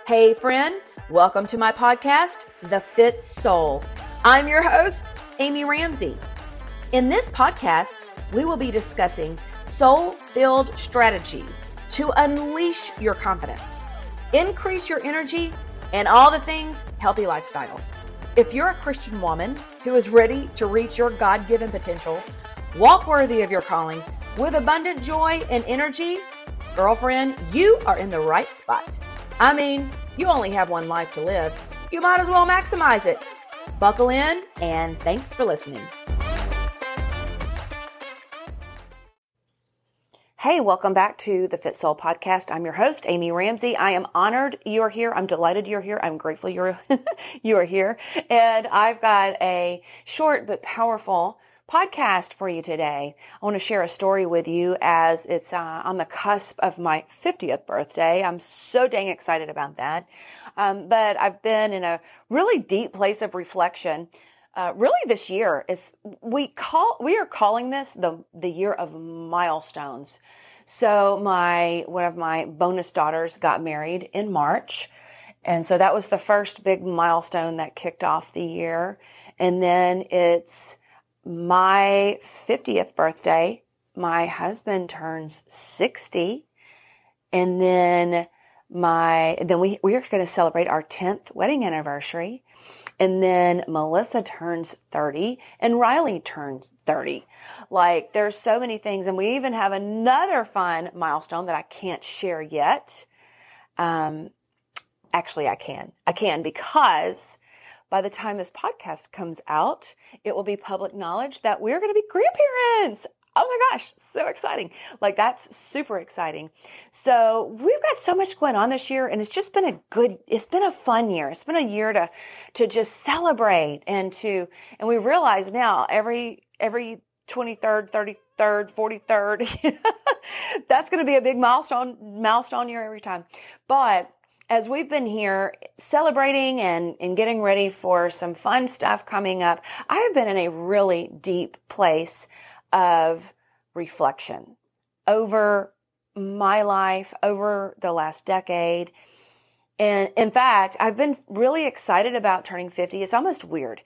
Hey friend, welcome to my podcast, The Fit Soul. I'm your host, Amy Ramsey. In this podcast, we will be discussing soul-filled strategies to unleash your confidence, increase your energy, and all the things healthy lifestyle. If you're a Christian woman who is ready to reach your God-given potential, walk worthy of your calling with abundant joy and energy, girlfriend, you are in the right spot. I mean, you only have one life to live. You might as well maximize it. Buckle in, and thanks for listening. Hey, welcome back to the Fit Soul Podcast. I'm your host, Amy Ramsey. I am honored you're here. I'm delighted you're here. I'm grateful you are here. And I've got a short but powerful podcast for you today. I want to share a story with you as it's on the cusp of my 50th birthday. I'm so dang excited about that. But I've been in a really deep place of reflection. Really this year we are calling this the year of milestones. So one of my bonus daughters got married in March. And so that was the first big milestone that kicked off the year. And then it's my 50th birthday. My husband turns 60. And then we are going to celebrate our 10th wedding anniversary. And then Melissa turns 30 and Riley turns 30. Like, there's so many things. And we even have another fun milestone that I can't share yet. Actually, I can because by the time this podcast comes out, it will be public knowledge that we're going to be grandparents. Oh my gosh, so exciting. Like, that's super exciting. So we've got so much going on this year, and it's just been it's been a fun year. It's been a year to just celebrate and we realize now every 23rd, 33rd, 43rd, that's going to be a big milestone year every time. But as we've been here celebrating and getting ready for some fun stuff coming up, I have been in a really deep place of reflection over my life, over the last decade. And in fact, I've been really excited about turning 50. It's almost weird.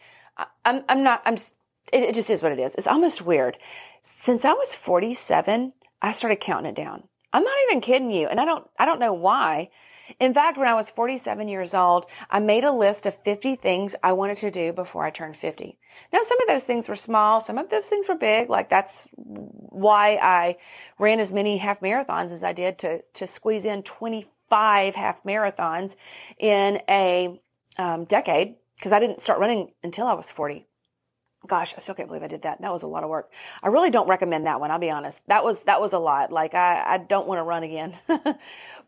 It just is what it is. It's almost weird. Since I was 47, I started counting it down. I'm not even kidding you. And I don't know why. In fact, when I was 47 years old, I made a list of 50 things I wanted to do before I turned 50. Now, some of those things were small. Some of those things were big. Like, that's why I ran as many half marathons as I did to squeeze in 25 half marathons in a decade, because I didn't start running until I was 40. Gosh, I still can't believe I did that. That was a lot of work. I really don't recommend that one. I'll be honest. That was a lot. Like, I don't want to run again.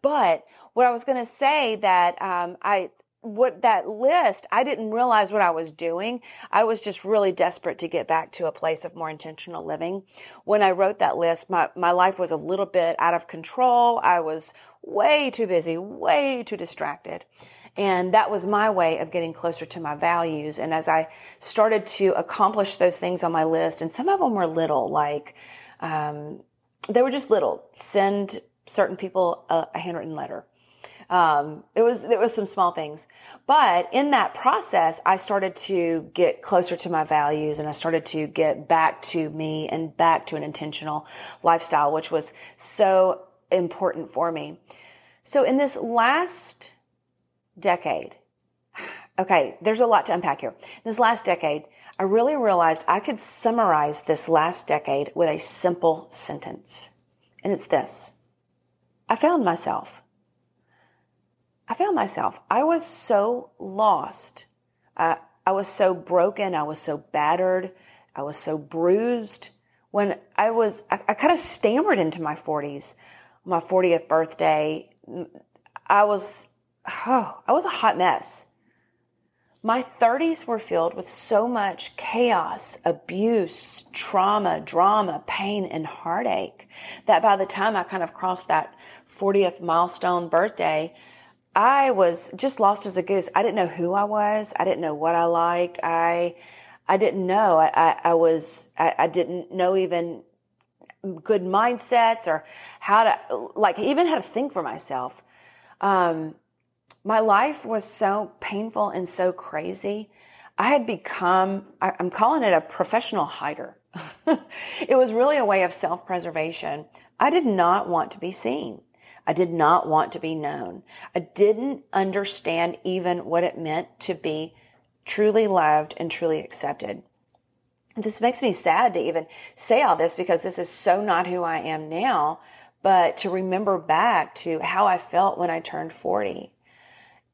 But what I was going to say that, that list, I didn't realize what I was doing. I was just really desperate to get back to a place of more intentional living. When I wrote that list, my life was a little bit out of control. I was way too busy, way too distracted. And that was my way of getting closer to my values. And as I started to accomplish those things on my list, and some of them were little, like, they were just little. Send certain people a handwritten letter. It was some small things, but in that process, I started to get closer to my values, and I started to get back to me and back to an intentional lifestyle, which was so important for me. So in this last decade, okay, there's a lot to unpack here. In this last decade, I really realized I could summarize this last decade with a simple sentence. And it's this: I found myself. I was so lost. I was so broken. I was so battered. I was so bruised. When I kind of stammered into my 40s, my 40th birthday. I was a hot mess. My 30s were filled with so much chaos, abuse, trauma, drama, pain, and heartache that by the time I kind of crossed that 40th milestone birthday, I was just lost as a goose. I didn't know who I was. I didn't know what I liked. I didn't know. I didn't know even good mindsets or how to, like, even how to think for myself. my life was so painful and so crazy. I had become, I'm calling it a professional hider. It was really a way of self-preservation. I did not want to be seen. I did not want to be known. I didn't understand even what it meant to be truly loved and truly accepted. This makes me sad to even say all this because this is so not who I am now, but to remember back to how I felt when I turned 40.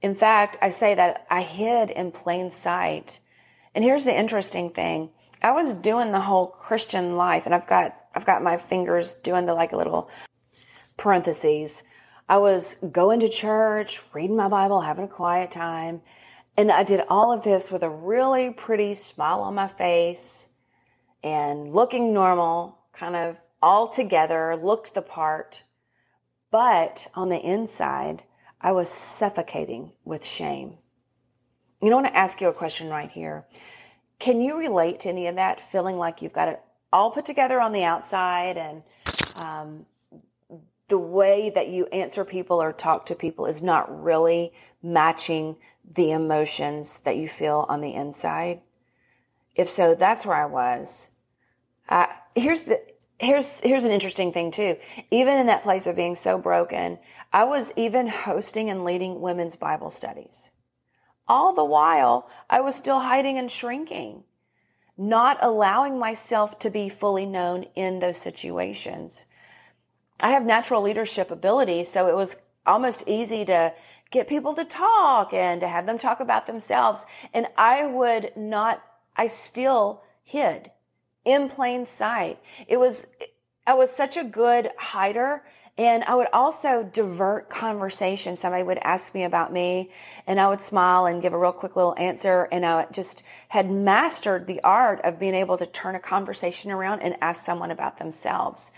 In fact, I say that I hid in plain sight. And here's the interesting thing. I was doing the whole Christian life, and I've got my fingers doing the like a little parentheses. I was going to church, reading my Bible, having a quiet time. And I did all of this with a really pretty smile on my face and looking normal, kind of all together, looked the part. But on the inside, I was suffocating with shame. You know, I want to ask you a question right here. Can you relate to any of that, feeling like you've got it all put together on the outside and the way that you answer people or talk to people is not really matching the emotions that you feel on the inside? If so, that's where I was. Here's an interesting thing too. Even in that place of being so broken, I was even hosting and leading women's Bible studies. All the while, I was still hiding and shrinking, not allowing myself to be fully known in those situations. I have natural leadership ability, so it was almost easy to get people to talk and to have them talk about themselves. And I still hid in plain sight. I was such a good hider, and I would also divert conversation. Somebody would ask me about me, and I would smile and give a real quick little answer, and I just had mastered the art of being able to turn a conversation around and ask someone about themselves.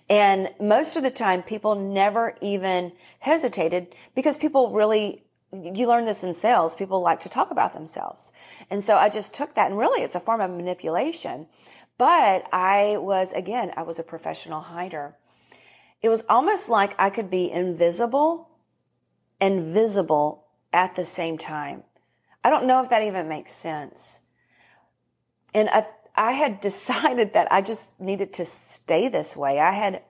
And most of the time, people never even hesitated because people really, you learn this in sales, people like to talk about themselves. And so I just took that, and really it's a form of manipulation. But I was a professional hider. It was almost like I could be invisible and visible at the same time. I don't know if that even makes sense. And I had decided that I just needed to stay this way. I had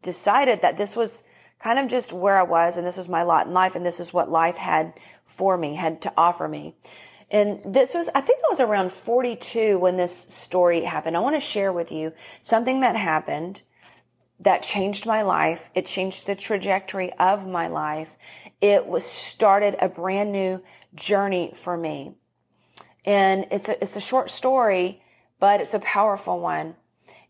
decided that this was kind of just where I was, and this was my lot in life, and this is what life had for me, had to offer me. And I think I was around 42 when this story happened. I want to share with you something that happened that changed my life. It changed the trajectory of my life. It started a brand new journey for me. And it's a short story, but it's a powerful one.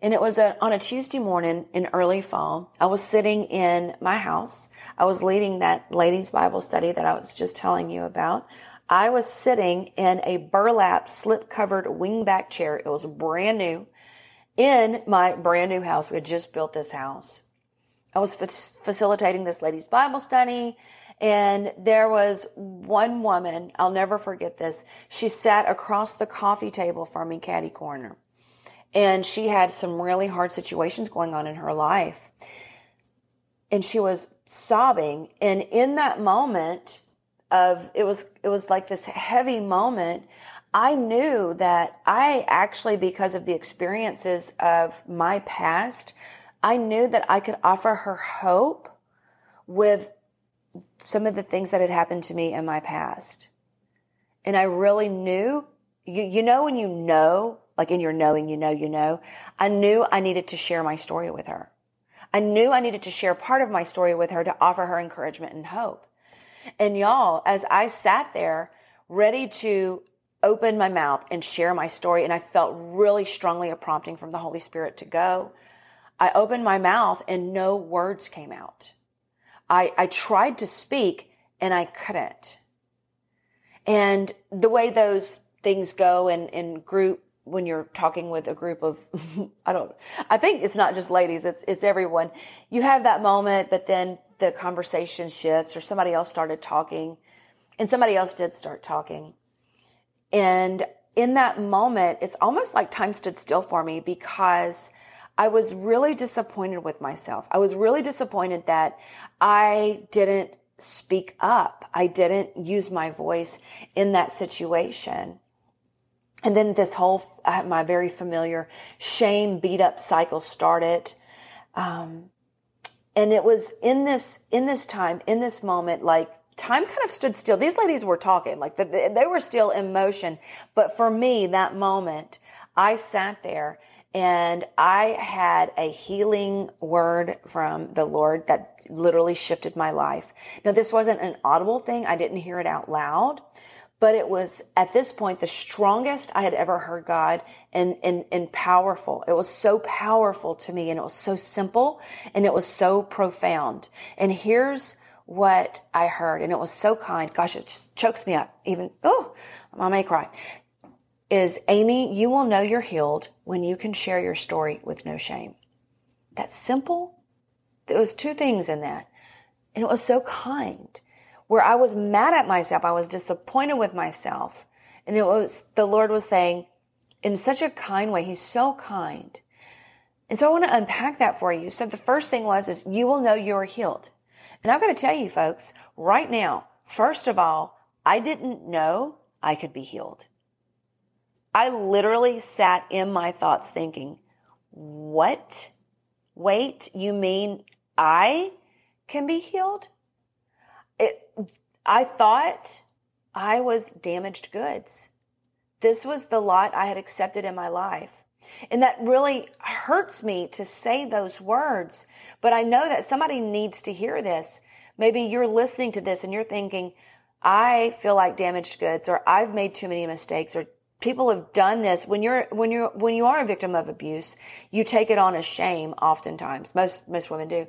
And it was on a Tuesday morning in early fall. I was sitting in my house. I was leading that ladies' Bible study that I was just telling you about. I was sitting in a burlap slip-covered wingback chair. It was brand new in my brand new house. We had just built this house. I was facilitating this ladies' Bible study, and there was one woman, I'll never forget this. She sat across the coffee table from me, catty corner, and she had some really hard situations going on in her life, and she was sobbing. And in that moment it was like this heavy moment, I knew that I actually, because of the experiences of my past, I knew that I could offer her hope with some of the things that had happened to me in my past. And I really knew, you know when you know, like in your knowing, you know, I knew I needed to share my story with her. I knew I needed to share part of my story with her to offer her encouragement and hope. And y'all, as I sat there ready to open my mouth and share my story, and I felt really strongly a prompting from the Holy Spirit to go, I opened my mouth and no words came out. I tried to speak and I couldn't. And the way those things go in group, when you're talking with a group of, I think it's not just ladies, it's everyone. You have that moment, but then the conversation shifts, or somebody else started talking, and somebody else did start talking. And in that moment, it's almost like time stood still for me, because I was really disappointed with myself. I was really disappointed that I didn't speak up. I didn't use my voice in that situation. And then this whole, my very familiar shame beat up cycle started. And it was in this time, in this moment, like time kind of stood still. These ladies were talking, like they were still in motion. But for me, that moment, I sat there and I had a healing word from the Lord that literally shifted my life. Now, this wasn't an audible thing. I didn't hear it out loud, but it was at this point the strongest I had ever heard God and powerful. It was so powerful to me, and it was so simple, and it was so profound. And here's what I heard, and it was so kind. Gosh, it just chokes me up. I may cry. Is, Amy, you will know you're healed when you can share your story with no shame. That's simple. There was two things in that. And it was so kind. Where I was mad at myself, I was disappointed with myself. And the Lord was saying, in such a kind way, He's so kind. And so I want to unpack that for you. So the first thing is you will know you're healed. And I've got to tell you folks, right now, first of all, I didn't know I could be healed. I literally sat in my thoughts thinking, what? Wait, you mean I can be healed? I thought I was damaged goods. This was the lot I had accepted in my life. And that really hurts me to say those words, but I know that somebody needs to hear this. Maybe you're listening to this and you're thinking, I feel like damaged goods, or I've made too many mistakes, or people have done this. When you are a victim of abuse, you take it on as shame oftentimes. Most women do.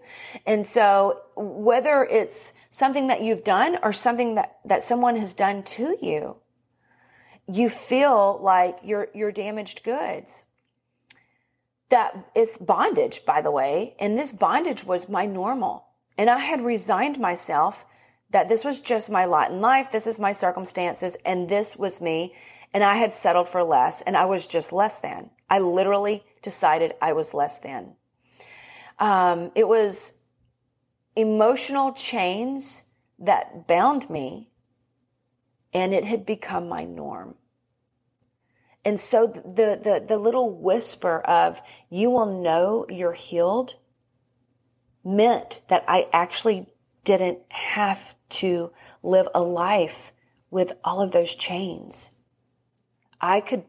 And so whether it's something that you've done or something that someone has done to you, you feel like you're damaged goods. That it's bondage, by the way. And this bondage was my normal. And I had resigned myself that this was just my lot in life. This is my circumstances. And this was me. And I had settled for less, and I was just less than. I literally decided I was less than. It was emotional chains that bound me, and it had become my norm. And so the little whisper of, you will know you're healed, meant that I actually didn't have to live a life with all of those chains. I could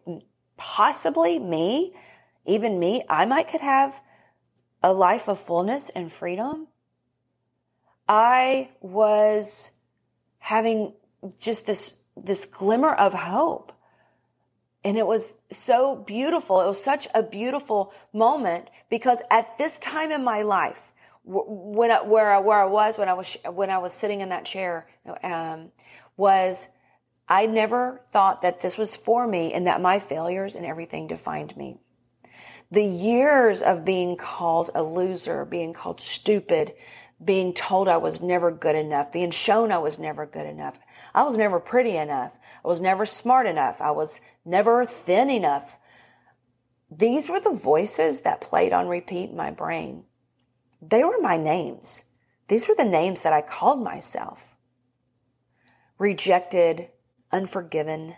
possibly, I could have a life of fullness and freedom. I was having just this glimmer of hope. And it was so beautiful. It was such a beautiful moment, because at this time in my life, when I was sitting in that chair, I never thought that this was for me and that my failures and everything defined me. The years of being called a loser, being called stupid, being told I was never good enough, being shown I was never good enough. I was never pretty enough. I was never smart enough. I was never thin enough. These were the voices that played on repeat in my brain. They were my names. These were the names that I called myself. Rejected, unforgiven,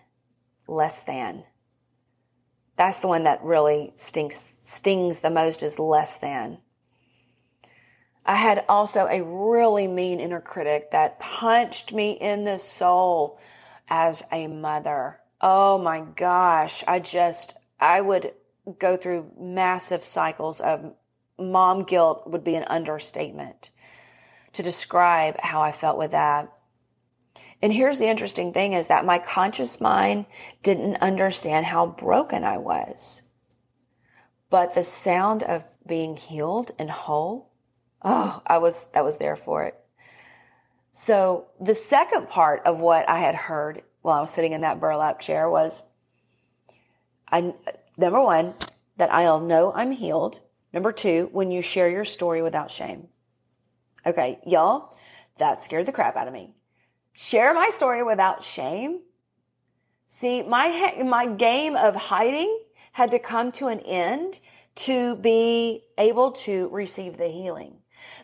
less than. That's the one that really stings the most, is less than. I had also a really mean inner critic that punched me in the soul as a mother. Oh my gosh. I would go through massive cycles of mom guilt, would be an understatement to describe how I felt with that. And here's the interesting thing, is that my conscious mind didn't understand how broken I was. But the sound of being healed and whole, I was there for it. So the second part of what I had heard while I was sitting in that burlap chair was, number one, that I'll know I'm healed. Number two, when you share your story without shame. Okay, y'all, that scared the crap out of me. Share my story without shame. See, my game of hiding had to come to an end to be able to receive the healing.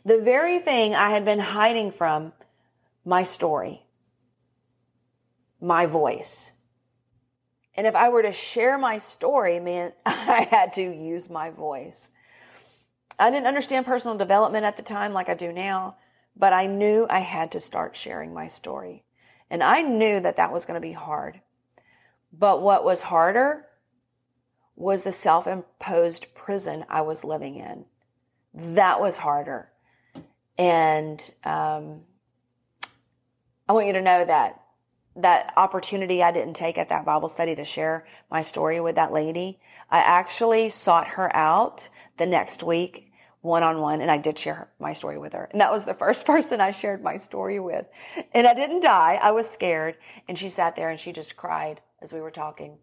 The very thing I had been hiding from my story, my voice. And if I were to share my story, man, I had to use my voice. I didn't understand personal development at the time like I do now, but I knew I had to start sharing my story. And I knew that that was going to be hard. But what was harder was the self-imposed prison I was living in. That was harder. And I want you to know that that opportunity I didn't take at that Bible study to share my story with that lady, I actually sought her out the next week one-on-one, and I did share my story with her. And that was the first person I shared my story with. And I didn't die. I was scared. And she sat there and she just cried as we were talking.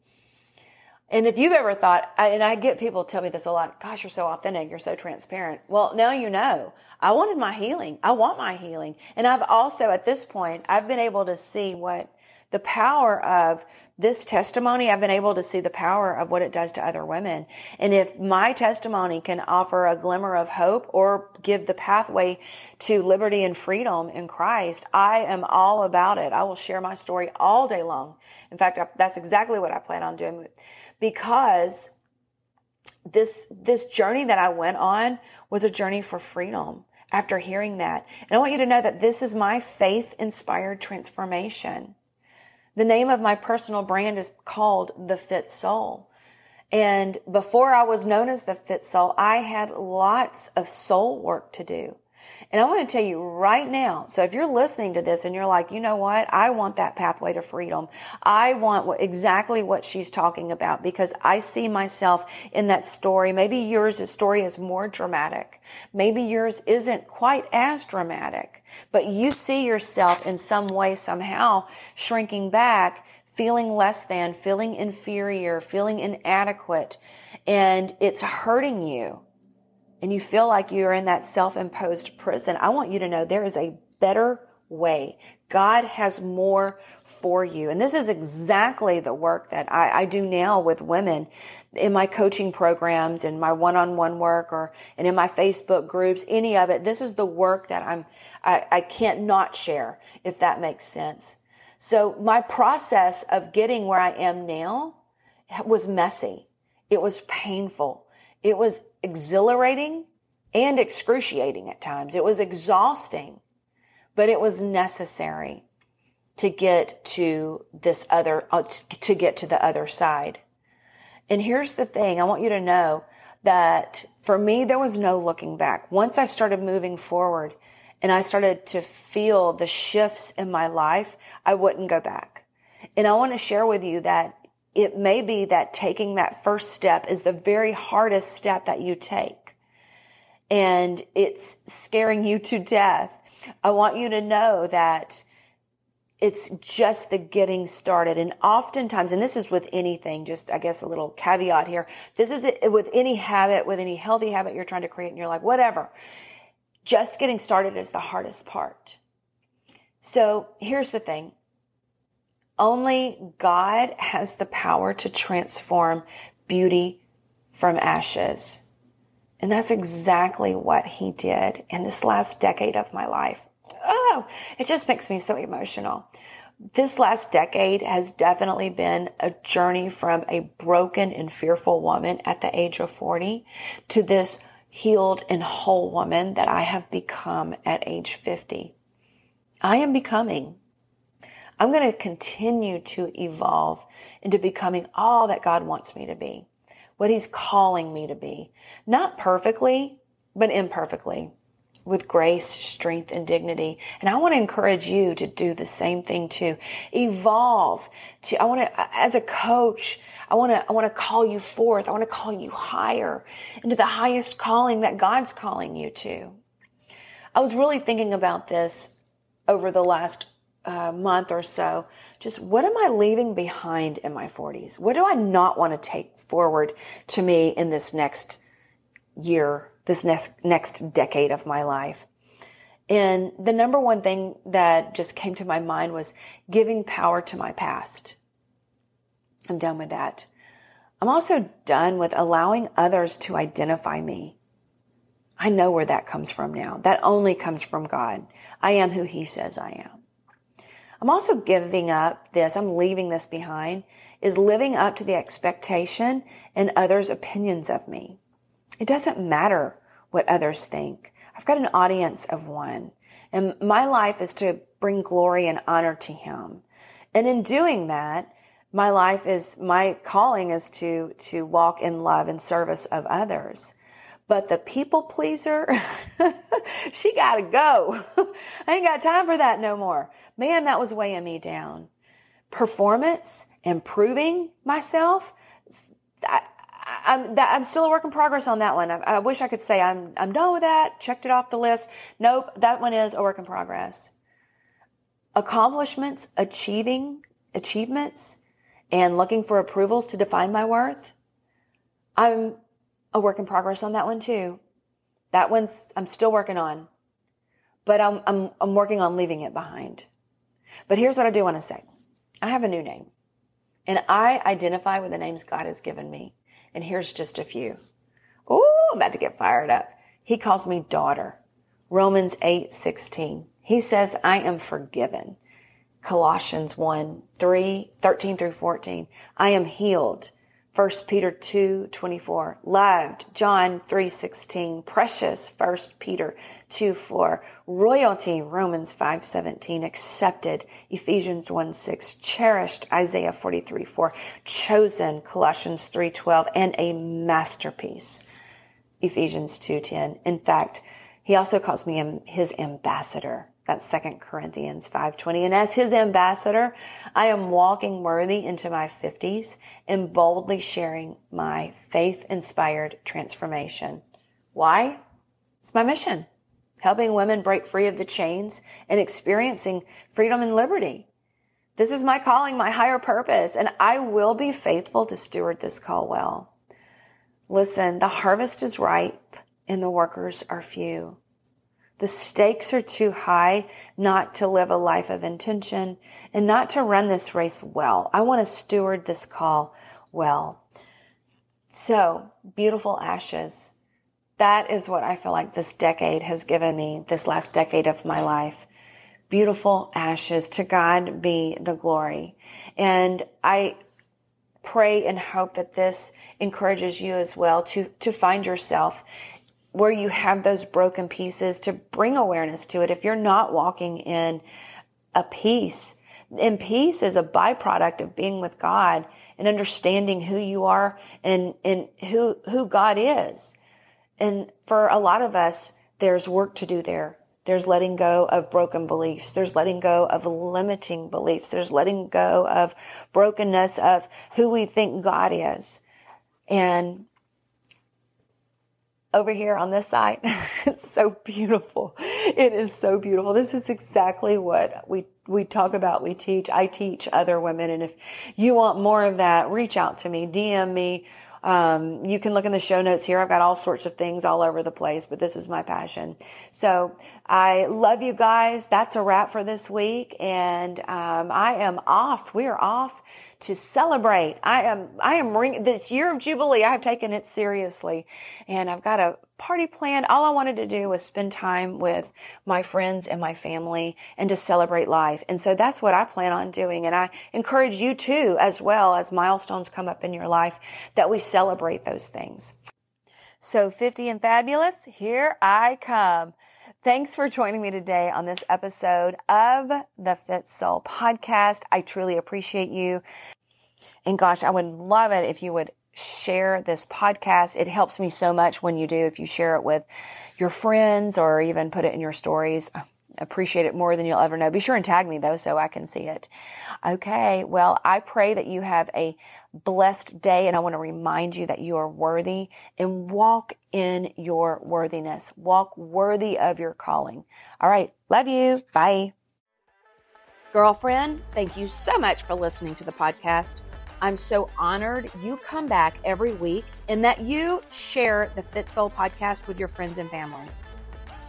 And if you've ever thought, and I get people tell me this a lot, gosh, you're so authentic, you're so transparent. Well, now you know. I wanted my healing. I want my healing. And I've also, at this point, I've been able to see what the power of this testimony, I've been able to see the power of what it does to other women. And if my testimony can offer a glimmer of hope or give the pathway to liberty and freedom in Christ, I am all about it. I will share my story all day long. In fact, that's exactly what I plan on doing, because this journey that I went on was a journey for freedom after hearing that. And I want you to know that this is my faith-inspired transformation. The name of my personal brand is called The Fit Soul. And before I was known as The Fit Soul, I had lots of soul work to do. And I want to tell you right now, so if you're listening to this and you're like, you know what, I want that pathway to freedom. I want exactly what she's talking about, because I see myself in that story. Maybe yours story is more dramatic. Maybe yours isn't quite as dramatic, but you see yourself in some way, somehow shrinking back, feeling less than, feeling inferior, feeling inadequate, and it's hurting you. And you feel like you're in that self-imposed prison. I want you to know there is a better way. God has more for you. And this is exactly the work that I do now with women in my coaching programs and my one-on-one work and in my Facebook groups, any of it. This is the work that I can't not share, if that makes sense. So my process of getting where I am now was messy. It was painful. It was exhilarating and excruciating at times. It was exhausting, but it was necessary to get to to get to the other side. And here's the thing. I want you to know that for me, there was no looking back. Once I started moving forward and I started to feel the shifts in my life, I wouldn't go back. And I want to share with you that it may be that taking that first step is the very hardest step that you take. And it's scaring you to death. I want you to know that it's just the getting started. And oftentimes, and this is with anything, just I guess a little caveat here. This is it with any habit, with any healthy habit you're trying to create in your life, whatever. Just getting started is the hardest part. So here's the thing. Only God has the power to transform beauty from ashes. And that's exactly what he did in this last decade of my life. Oh, it just makes me so emotional. This last decade has definitely been a journey from a broken and fearful woman at the age of 40 to this healed and whole woman that I have become at age 50. I am becoming. I'm going to continue to evolve into becoming all that God wants me to be, what he's calling me to be. Not perfectly, but imperfectly, with grace, strength, and dignity. And I want to encourage you to do the same thing too. Evolve. I want to, as a coach, I want to call you forth. I want to call you higher into the highest calling that God's calling you to. I was really thinking about this over the last month or so. Just what am I leaving behind in my 40s? What do I not want to take forward to me in this next year, this next decade of my life? And the number one thing that just came to my mind was giving power to my past. I'm done with that. I'm also done with allowing others to identify me. I know where that comes from now. That only comes from God. I am who he says I am. I'm also giving up this, I'm leaving this behind, is living up to the expectation and others' opinions of me. It doesn't matter what others think. I've got an audience of one, and my life is to bring glory and honor to Him. And in doing that, my calling is to walk in love and service of others. But the people pleaser, she gotta go. I ain't got time for that no more. Man, that was weighing me down. Performance and proving myself, I'm still a work in progress on that one. I wish I could say I'm done with that, checked it off the list. Nope, that one is a work in progress. Accomplishments, achievements, and looking for approvals to define my worth, I'm a work in progress on that one too. That one's I'm still working on, but I'm working on leaving it behind. But here's what I do want to say. I have a new name, and I identify with the names God has given me. And here's just a few. Ooh, I'm about to get fired up. He calls me daughter. Romans 8:16. He says, I am forgiven. Colossians 1:13 through 14. I am healed. 1 Peter 2:24, loved. John 3:16, precious. 1 Peter 2:4, royalty. Romans 5:17, accepted. Ephesians 1:6, cherished. Isaiah 43:4, chosen. Colossians 3:12, and a masterpiece. Ephesians 2:10. In fact, he also calls me his ambassador. That's 2 Corinthians 5:20. And as his ambassador, I am walking worthy into my 50s and boldly sharing my faith-inspired transformation. Why? It's my mission. Helping women break free of the chains and experiencing freedom and liberty. This is my calling, my higher purpose, and I will be faithful to steward this call well. Listen, the harvest is ripe and the workers are few. The stakes are too high not to live a life of intention and not to run this race well. I want to steward this call well. So, beautiful ashes. That is what I feel like this decade has given me, this last decade of my life. Beautiful ashes. To God be the glory. And I pray and hope that this encourages you as well to find yourself where you have those broken pieces, to bring awareness to it. If you're not walking in a peace, and peace is a byproduct of being with God and understanding who you are and who God is. And for a lot of us, there's work to do there. There's letting go of broken beliefs. There's letting go of limiting beliefs. There's letting go of brokenness of who we think God is. And over here on this side, it's so beautiful. It is so beautiful. This is exactly what we talk about, we teach. I teach other women. And if you want more of that, reach out to me, DM me. You can look in the show notes here. I've got all sorts of things all over the place, but this is my passion. So I love you guys. That's a wrap for this week. And, I am off. We are off to celebrate. I am ringing this year of Jubilee. I have taken it seriously, and I've got a party planned. All I wanted to do was spend time with my friends and my family and to celebrate life. And so that's what I plan on doing. And I encourage you too, as well, as milestones come up in your life, that we celebrate those things. So 50 and fabulous, here I come. Thanks for joining me today on this episode of the Fit Soul podcast. I truly appreciate you. And gosh, I would love it if you would share this podcast. It helps me so much when you do, if you share it with your friends or even put it in your stories. I appreciate it more than you'll ever know. Be sure and tag me though, so I can see it. Okay. Well, I pray that you have a blessed day, and I want to remind you that you are worthy, and walk in your worthiness. Walk worthy of your calling. All right. Love you. Bye. Girlfriend, thank you so much for listening to the podcast. I'm so honored you come back every week and that you share the Fit Soul podcast with your friends and family.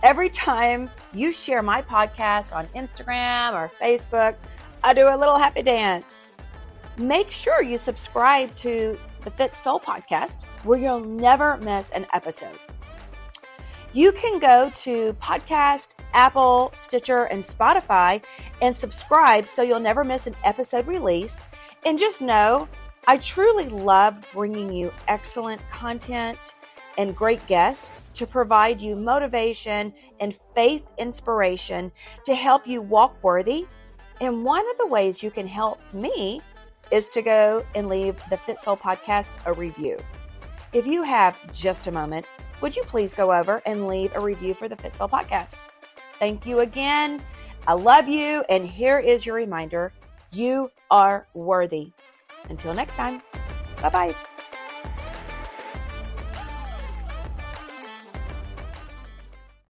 Every time you share my podcast on Instagram or Facebook, I do a little happy dance. Make sure you subscribe to the Fit Soul podcast where you'll never miss an episode. You can go to podcast Apple, Stitcher, and Spotify, and subscribe so you'll never miss an episode release. And just know, I truly love bringing you excellent content and great guests to provide you motivation and faith inspiration to help you walk worthy. And one of the ways you can help me is to go and leave the Fit Soul podcast a review. If you have just a moment, would you please go over and leave a review for the Fit Soul podcast? Thank you again. I love you. And here is your reminder. You are worthy. Until next time. Bye-bye.